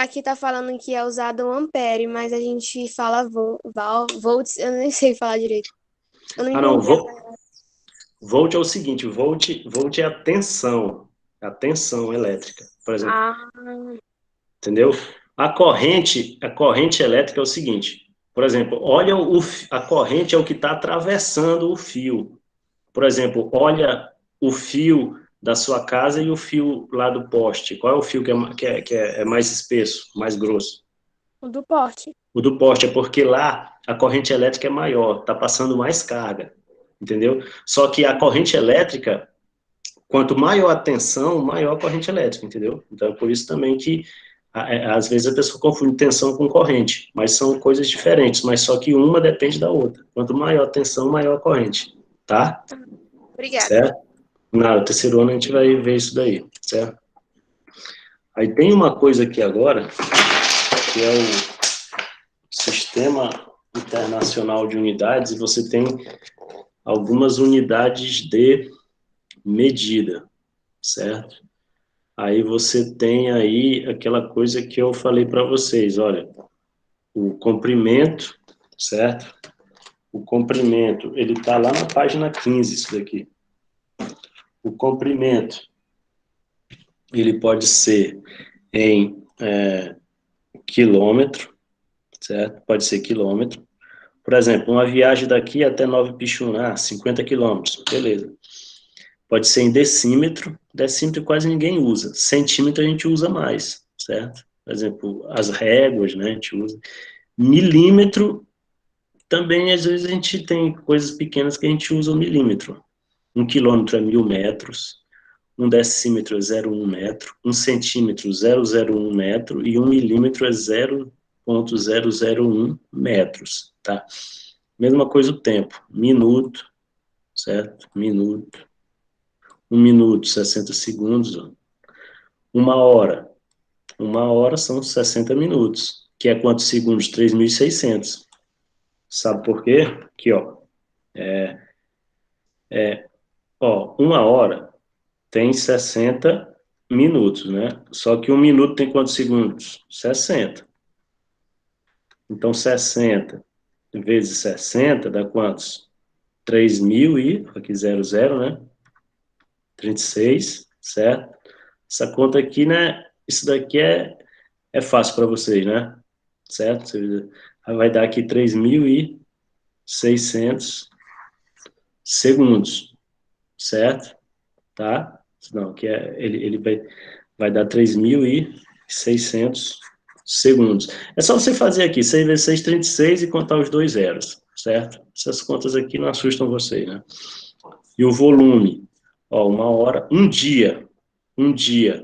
Aqui tá falando que é usado um ampere, mas a gente fala volts, eu nem sei falar direito. Eu não Ah, não, entendi. volt é o seguinte, volt é a tensão elétrica, por exemplo, Ah, entendeu? A corrente elétrica é o seguinte, por exemplo, olha a corrente é o que está atravessando o fio. Por exemplo, olha o fio da sua casa e o fio lá do poste. Qual é o fio que é mais espesso, mais grosso? o do porte. O do poste é porque lá a corrente elétrica é maior, está passando mais carga, entendeu? Só que a corrente elétrica, quanto maior a tensão, maior a corrente elétrica, entendeu? Então é por isso também que às vezes a pessoa confunde tensão com corrente, mas são coisas diferentes, mas só que uma depende da outra. Quanto maior a tensão, maior a corrente, tá? Obrigada. Certo? No terceiro ano a gente vai ver isso daí, certo? Aí tem uma coisa aqui agora, que é o Sistema Internacional de Unidades, e você tem algumas unidades de medida, certo? Aí você tem aí aquela coisa que eu falei para vocês, olha, o comprimento, certo? O comprimento, ele está lá na página 15, isso daqui. O comprimento, ele pode ser em quilômetro, certo? Pode ser quilômetro. Por exemplo, uma viagem daqui até Nova Pixuna, 50 quilômetros, beleza. Pode ser em decímetro, decímetro quase ninguém usa, centímetro a gente usa mais, certo? Por exemplo, as réguas, né, a gente usa. Milímetro, também às vezes a gente tem coisas pequenas que a gente usa o milímetro. 1 quilômetro é 1.000 metros, um decímetro é 0,1 metro, um centímetro 0,01 metro e um milímetro é 0,001 metros, tá? Mesma coisa o tempo, minuto, certo? Minuto. 1 minuto, 60 segundos. Uma hora. Uma hora são 60 minutos, que é quantos segundos? 3.600. Sabe por quê? Aqui, ó, uma hora tem 60 minutos, né? Só que 1 minuto tem quantos segundos? 60. Então, 60 vezes 60 dá quantos? 3.000 e, aqui 00, né? 36, certo? Essa conta aqui, né? Isso daqui é fácil para vocês, né? Certo? Vai dar aqui 3.600 segundos, certo? Tá? Não, que ele vai dar 3.600 segundos. É só você fazer aqui, 6 vezes 6, 36 e contar os dois zeros, certo? Essas contas aqui não assustam vocês, né? E o volume, ó, uma hora, um dia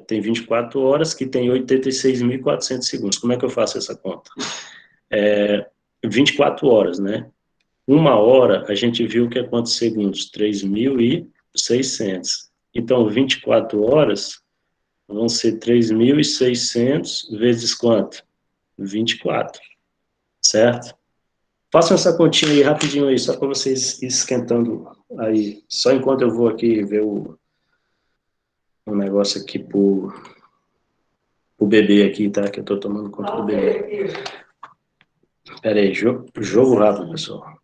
tem 24 horas, que tem 86.400 segundos. Como é que eu faço essa conta? 24 horas, né? Uma hora, a gente viu que é quantos segundos? 3.600. Então, 24 horas vão ser 3.600 vezes quanto? 24, certo? Façam essa continha aí rapidinho aí, só para vocês ir esquentando aí. Só enquanto eu vou aqui ver o negócio aqui pro bebê aqui, tá? Que eu tô tomando conta do bebê. Pera aí, jogo rápido, pessoal.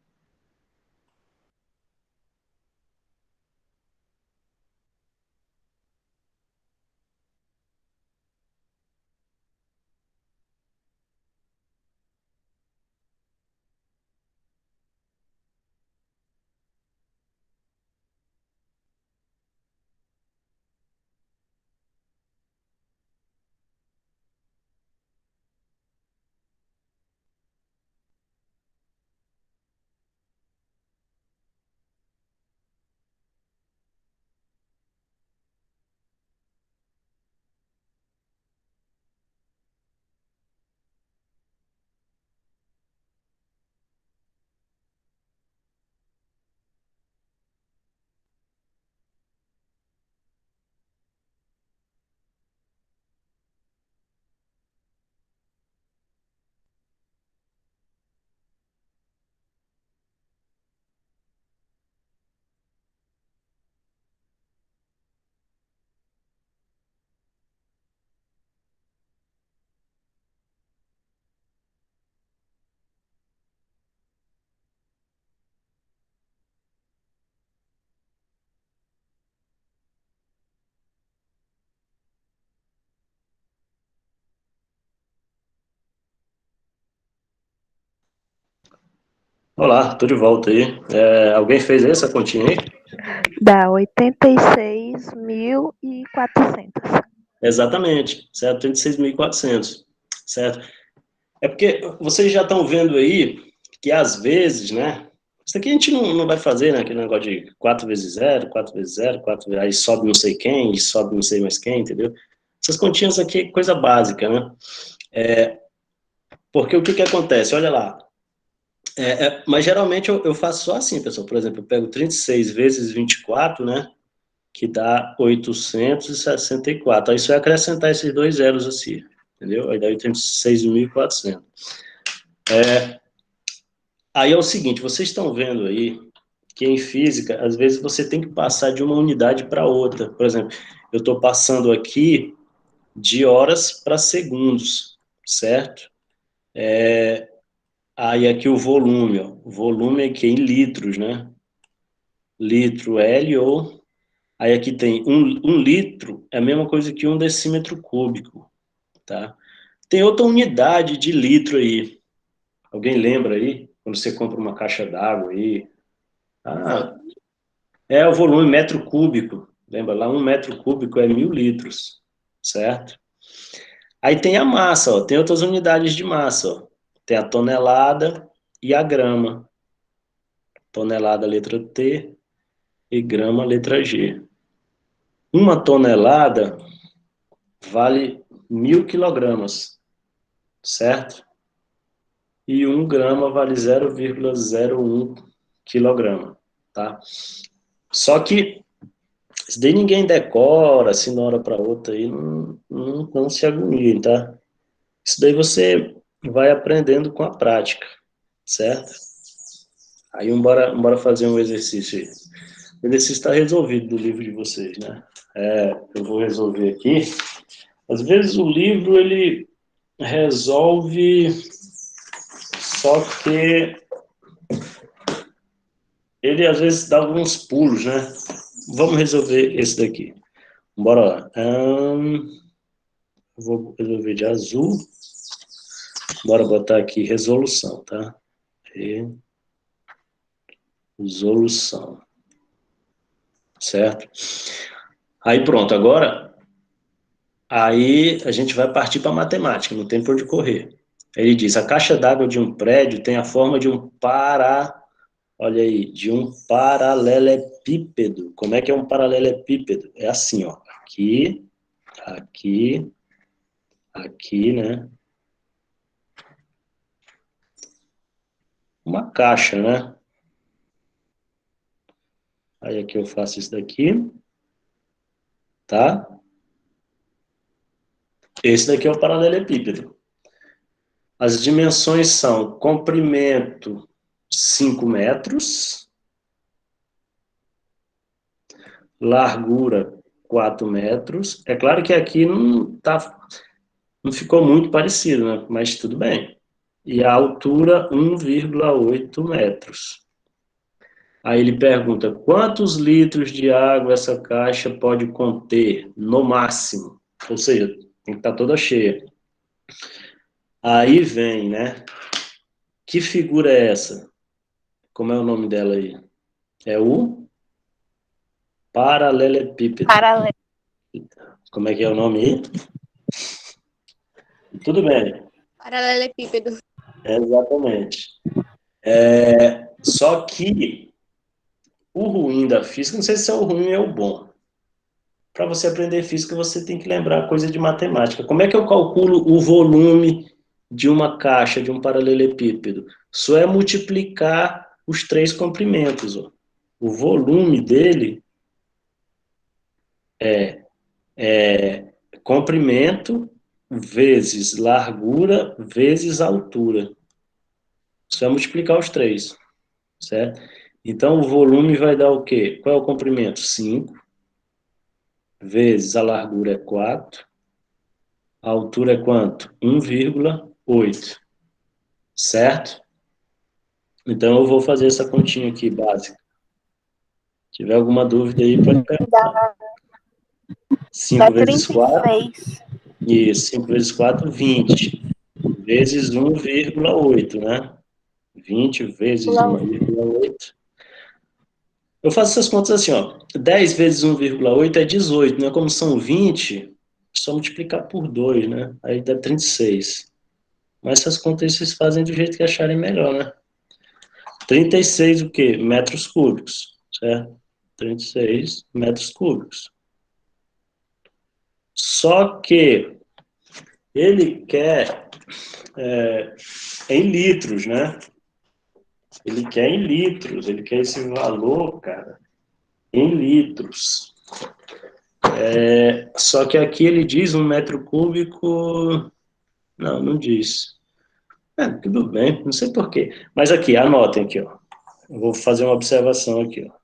Olá, tô de volta aí. Alguém fez essa continha aí? Dá 86.400. Exatamente, certo? 36.400, certo? É porque vocês já estão vendo aí que às vezes, né? Isso aqui a gente não vai fazer, né? Aquele negócio de 4 vezes 0, 4 vezes 0, 4, aí sobe não sei quem, e sobe não sei mais quem, entendeu? Essas continhas aqui é coisa básica, né? Porque o que que acontece? Olha lá. Mas geralmente eu faço só assim, pessoal. Por exemplo, eu pego 36 vezes 24, né? Que dá 864. Aí só é acrescentar esses dois zeros assim, entendeu? Aí dá 86.400. Aí é o seguinte, vocês estão vendo aí que em física, às vezes você tem que passar de uma unidade para outra. Por exemplo, eu estou passando aqui de horas para segundos, certo? Aí aqui o volume, ó. O volume é que em litros, né? Litro L ou... Aí aqui tem um litro, é a mesma coisa que 1 decímetro cúbico, tá? Tem outra unidade de litro aí. Alguém lembra aí? Quando você compra uma caixa d'água aí. Ah, é o volume metro cúbico. Lembra lá? 1 metro cúbico é 1.000 litros, certo? Aí tem a massa, ó. Tem outras unidades de massa, ó. Tem a tonelada e a grama. Tonelada, letra T, e grama, letra G. Uma tonelada vale 1.000 quilogramas, certo? E 1 grama vale 0,01 quilograma, tá? Só que isso daí ninguém decora, assim, de uma hora para outra, aí não se agonie, tá? Isso daí você vai aprendendo com a prática, certo? Aí bora fazer um exercício aí. O exercício está resolvido do livro de vocês, né? Eu vou resolver aqui. Às vezes o livro, ele resolve, só que ele às vezes dá alguns pulos, né? Vamos resolver esse daqui. Bora lá. Vou resolver de azul. Bora botar aqui resolução, tá? Resolução. Certo? Aí pronto, agora aí a gente vai partir para matemática, não tem por onde correr. Ele diz: a caixa d'água de um prédio tem a forma de olha aí, de um paralelepípedo. Como é que é um paralelepípedo? É assim, ó. Aqui, aqui, aqui, né? Uma caixa, né? Aí aqui eu faço isso daqui, tá? Esse daqui é o paralelepípedo. As dimensões são comprimento 5 metros, largura 4 metros. É claro que aqui não ficou muito parecido, né? Mas tudo bem. E a altura 1,8 metros. Aí ele pergunta: quantos litros de água essa caixa pode conter no máximo? Ou seja, tem que estar toda cheia. Aí vem, né? Que figura é essa? Como é o nome dela aí? É o paralelepípedo. Paralelo. Como é que é o nome aí? Tudo bem. Paralelepípedo. Exatamente. Só que o ruim da física, não sei se é o ruim ou o bom. Para você aprender física, você tem que lembrar coisa de matemática. Como é que eu calculo o volume de uma caixa, de um paralelepípedo? Só é multiplicar os 3 comprimentos. Ó. O volume dele é comprimento vezes largura vezes altura. Só é multiplicar os 3, certo? Então, o volume vai dar o quê? Qual é o comprimento? 5, vezes a largura é 4, a altura é quanto? 1,8, certo? Então, eu vou fazer essa continha aqui, básica. Se tiver alguma dúvida aí, pode perguntar. 5 vezes 4, 36. isso, 5 vezes 4, 20, vezes 1,8, né? 20 vezes 1,8. Eu faço essas contas assim, ó. 10 vezes 1,8 é 18, né? Como são 20, é só multiplicar por 2, né? Aí dá 36. Mas essas contas vocês fazem do jeito que acharem melhor, né? 36 o quê? Metros cúbicos, certo? 36 metros cúbicos. Só que ele quer em litros, né? Ele quer em litros, ele quer esse valor, cara, em litros. Só que aqui ele diz 1 metro cúbico. Não diz. Tudo bem, não sei por quê. Mas aqui, anotem aqui, ó. Eu vou fazer uma observação aqui, ó.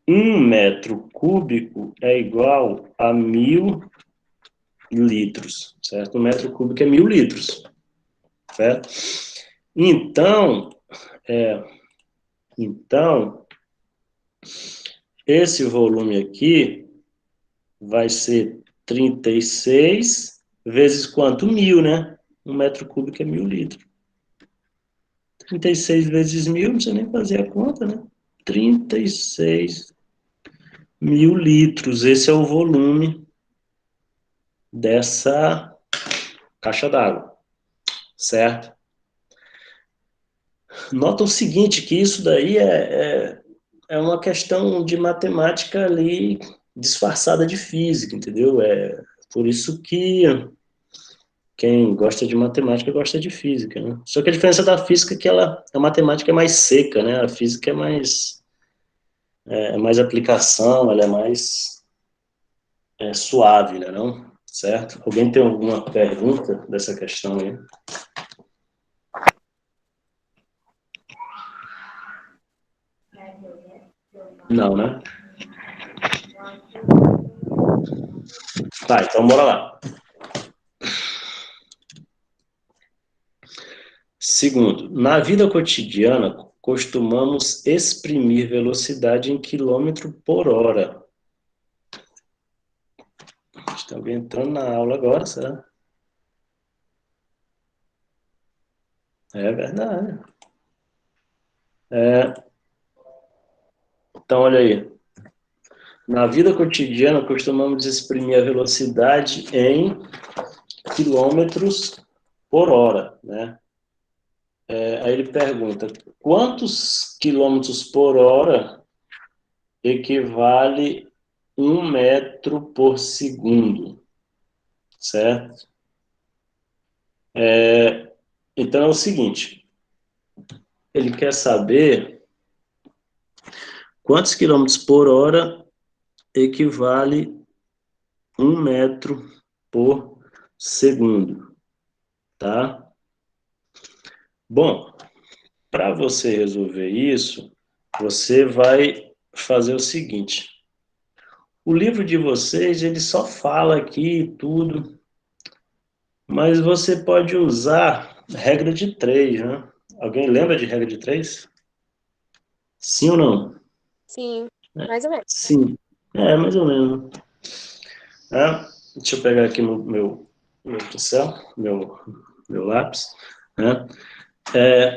1 metro cúbico é igual a 1.000 litros, certo? 1 metro cúbico é 1.000 litros, certo? Então, esse volume aqui vai ser 36 vezes quanto? 1.000, né? 1 metro cúbico é 1.000 litros. 36 vezes 1.000, não precisa nem fazer a conta, né? 36 mil litros. Esse é o volume dessa caixa d'água, certo? Nota o seguinte, que isso daí é uma questão de matemática ali disfarçada de física, entendeu? É por isso que quem gosta de matemática gosta de física, né? Só que a diferença da física é que a matemática é mais seca, né? A física é mais aplicação, ela é mais suave, né, não? Certo? Alguém tem alguma pergunta dessa questão aí? Não, né? Tá, então bora lá. Segundo, na vida cotidiana, costumamos exprimir velocidade em quilômetro por hora. Está alguém entrando na aula agora, será? É verdade. Então, olha aí. Na vida cotidiana, costumamos exprimir a velocidade em quilômetros por hora, né? Aí ele pergunta, quantos quilômetros por hora equivale 1 metro por segundo, certo? Então é o seguinte, ele quer saber quantos quilômetros por hora equivale 1 metro por segundo, tá? Bom, para você resolver isso, você vai fazer o seguinte. O livro de vocês, ele só fala aqui tudo, mas você pode usar regra de 3, né? Alguém lembra de regra de 3? Sim ou não? Sim, mais ou menos. Sim. Mais ou menos. Deixa eu pegar aqui meu pincel, meu lápis. Né?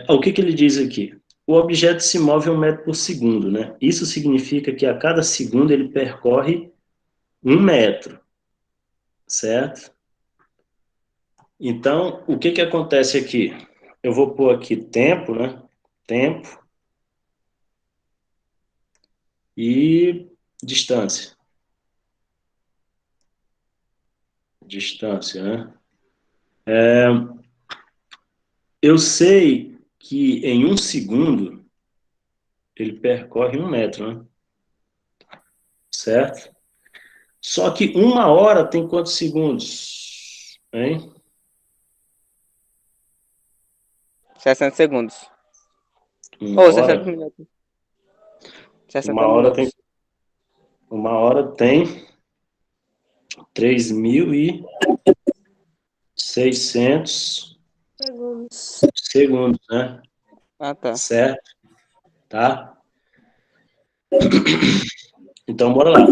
O que ele diz aqui? O objeto se move 1 metro por segundo, né? Isso significa que a cada segundo ele percorre 1 metro, certo? Então, o que acontece aqui? Eu vou pôr aqui tempo, né? Tempo e distância. Distância, né? Eu sei que em 1 segundo ele percorre 1 metro, né? Certo? Só que 1 hora tem quantos segundos? Hein? 60 segundos. Uma Ou 60 hora? minutos. 60 Uma hora minutos. tem 3.600 Segundos. segundos, né? Ah, tá. Certo? Tá? Então, bora lá.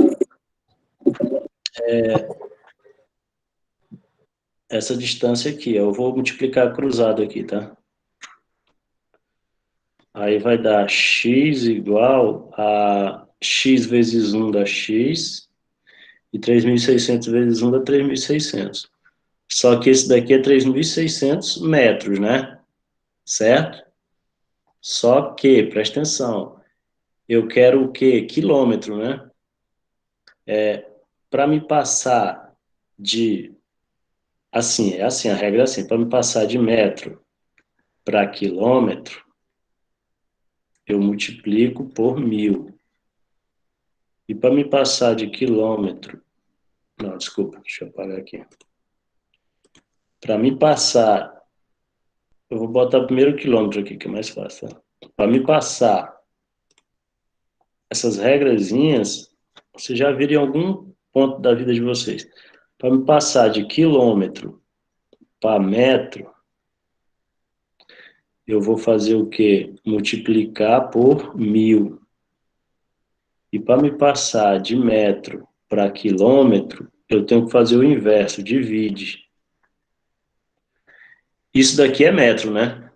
essa distância aqui. Eu vou multiplicar cruzado aqui, tá? Aí vai dar x igual a x vezes 1 dá x, e 3.600 vezes 1 dá 3.600. Só que esse daqui é 3.600 metros, né? Certo? Só que, presta atenção, eu quero o quê? Quilômetro, né? Para me passar de... Assim, é assim, a regra é assim, para me passar de metro para quilômetro, eu multiplico por 1.000. E para me passar de quilômetro... Não, desculpa, deixa eu apagar aqui. Para me passar... Eu vou botar primeiro o quilômetro aqui, que é mais fácil. Tá? Para me passar essas regrazinhas, vocês já viram em algum ponto da vida de vocês. Para me passar de quilômetro para metro, eu vou fazer o quê? Multiplicar por 1.000. E para me passar de metro para quilômetro, eu tenho que fazer o inverso, divide. Isso daqui é metro, né?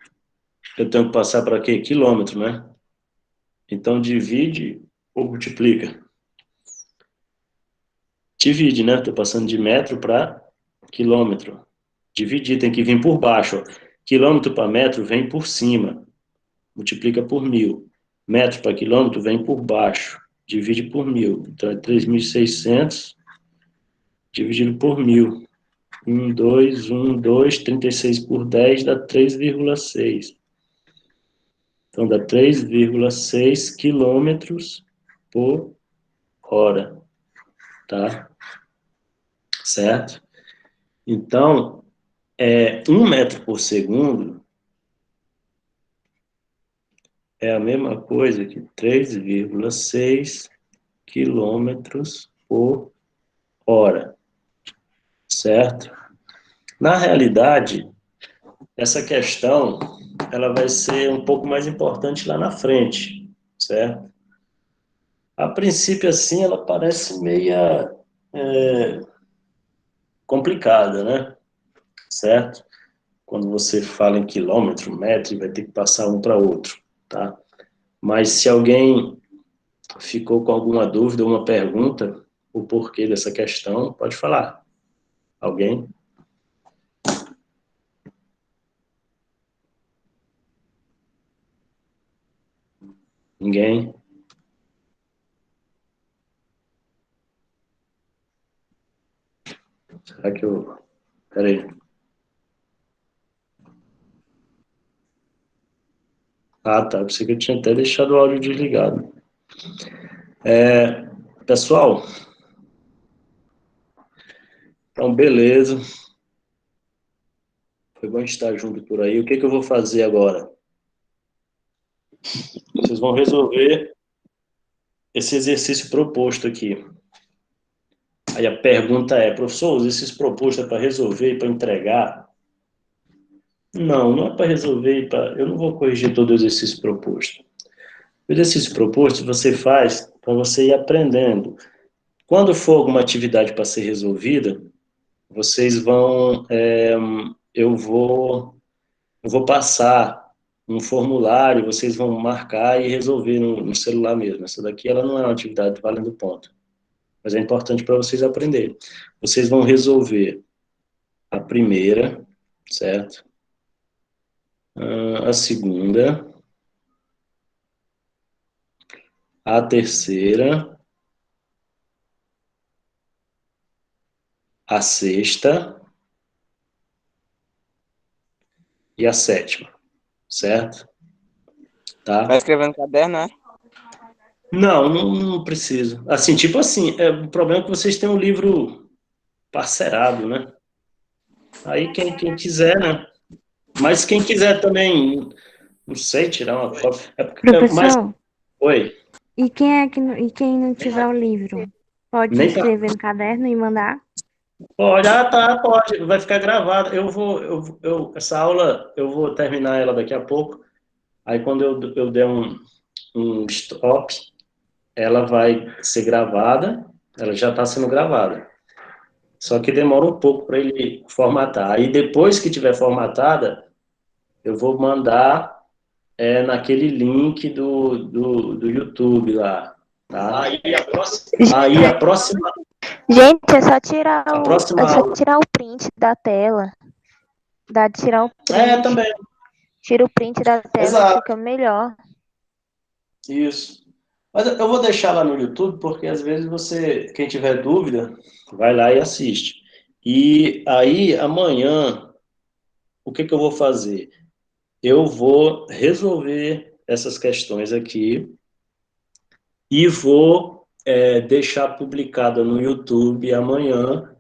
Eu tenho que passar para quê? Quilômetro, né? Então, divide ou multiplica? Divide, né? Estou passando de metro para quilômetro. Dividir, tem que vir por baixo. Ó. Quilômetro para metro vem por cima. Multiplica por 1.000. Metro para quilômetro vem por baixo. Divide por 1.000. Então, é 3.600 dividido por 1.000. 2, 36 por 10 dá 3,6. Então, dá 3,6 quilômetros por hora. Tá? Certo? Então, 1 metro por segundo é a mesma coisa que 3,6 quilômetros por hora. Certo? Na realidade, essa questão ela vai ser um pouco mais importante lá na frente, certo? A princípio, assim, ela parece meia complicada, né? Certo? Quando você fala em quilômetro, metro, vai ter que passar um para outro, tá? Mas se alguém ficou com alguma dúvida, uma pergunta, o porquê dessa questão, pode falar. Alguém? Ninguém? Será que eu... Peraí. Ah, tá. Pensei que eu tinha até deixado o áudio desligado. Pessoal, então beleza. Foi bom estar junto por aí. O que que eu vou fazer agora? Vocês vão resolver esse exercício proposto aqui. Aí a pergunta é, professor, os exercícios propostos é para resolver e para entregar? Não, não é para resolver, eu não vou corrigir todo o exercício proposto. O exercício proposto você faz para você ir aprendendo. Quando for alguma atividade para ser resolvida, vocês vão, eu vou passar um formulário, vocês vão marcar e resolver no celular mesmo. Essa daqui ela não é uma atividade valendo ponto, mas é importante para vocês aprenderem. Vocês vão resolver a primeira, certo? A segunda, a terceira, a sexta e a sétima, certo? Vai Tá? escrever no caderno, né? Não precisa. Assim, tipo assim, o problema é que vocês têm um livro parcerado, né? Aí quem quiser, né? Mas quem quiser também, não sei, tirar uma cópia. Mais... Professor, Oi. e quem não tiver o livro, pode Nem tá. escrever no caderno e mandar? Pode, tá, pode, vai ficar gravado. Essa aula, eu vou terminar ela daqui a pouco. Aí quando eu der um stop, ela vai ser gravada, ela já está sendo gravada, Só que demora um pouco para ele formatar. Aí depois que tiver formatada, eu vou mandar naquele link do YouTube lá, tá? Aí a próxima Gente, é só tirar a o, próxima é só aula. tirar o print da tela. Dá de tirar o print. Também. Tira o print da tela, Exato. fica melhor. Isso. Mas eu vou deixar lá no YouTube, porque às vezes quem tiver dúvida, vai lá e assiste. E aí, amanhã, o que eu vou fazer? Eu vou resolver essas questões aqui e vou deixar publicada no YouTube amanhã.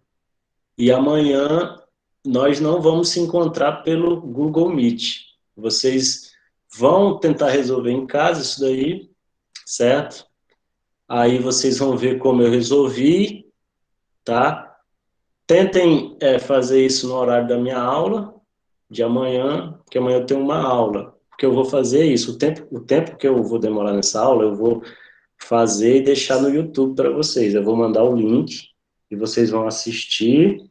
E amanhã nós não vamos se encontrar pelo Google Meet. Vocês vão tentar resolver em casa isso daí, certo? Aí vocês vão ver como eu resolvi, tá? Tentem fazer isso no horário da minha aula de amanhã, porque amanhã eu tenho uma aula. Porque eu vou fazer isso, o tempo que eu vou demorar nessa aula, eu vou fazer e deixar no YouTube para vocês. Eu vou mandar o link e vocês vão assistir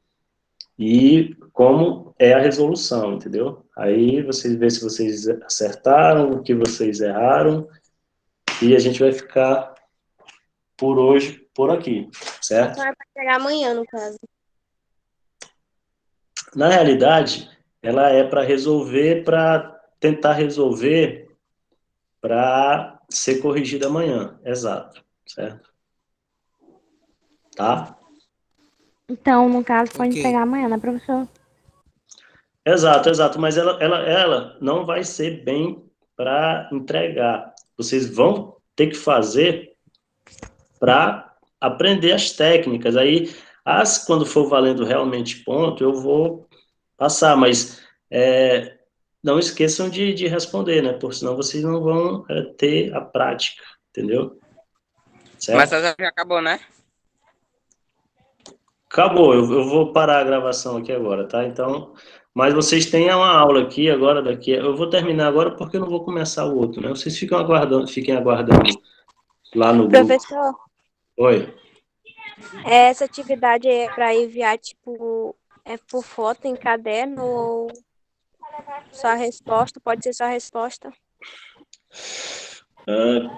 e como é a resolução, entendeu? Aí vocês veem se vocês acertaram, o que vocês erraram, e a gente vai ficar por hoje por aqui, certo? Então é para pegar amanhã, no caso. Na realidade, ela é para resolver, para tentar resolver, para ser corrigida amanhã, exato, certo? Tá? Então, no caso, pode Ok. entregar amanhã, né, professor? Exato, mas ela não vai ser bem para entregar. Vocês vão ter que fazer para aprender as técnicas. Aí, quando for valendo realmente ponto, eu vou passar, mas não esqueçam de responder, né? Porque senão vocês não vão ter a prática, entendeu? Certo? Mas essa já acabou, né? Acabou, eu vou parar a gravação aqui agora, tá? Então, mas vocês têm uma aula aqui agora, eu vou terminar agora porque eu não vou começar o outro, né? Vocês fiquem aguardando lá no grupo. Professor, Oi. essa atividade é para enviar, tipo, por foto em caderno ou só a resposta? Pode ser só a resposta?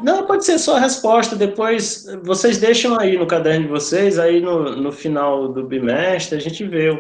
Não, pode ser só a resposta, depois vocês deixam aí no caderno de vocês, aí no final do bimestre a gente vê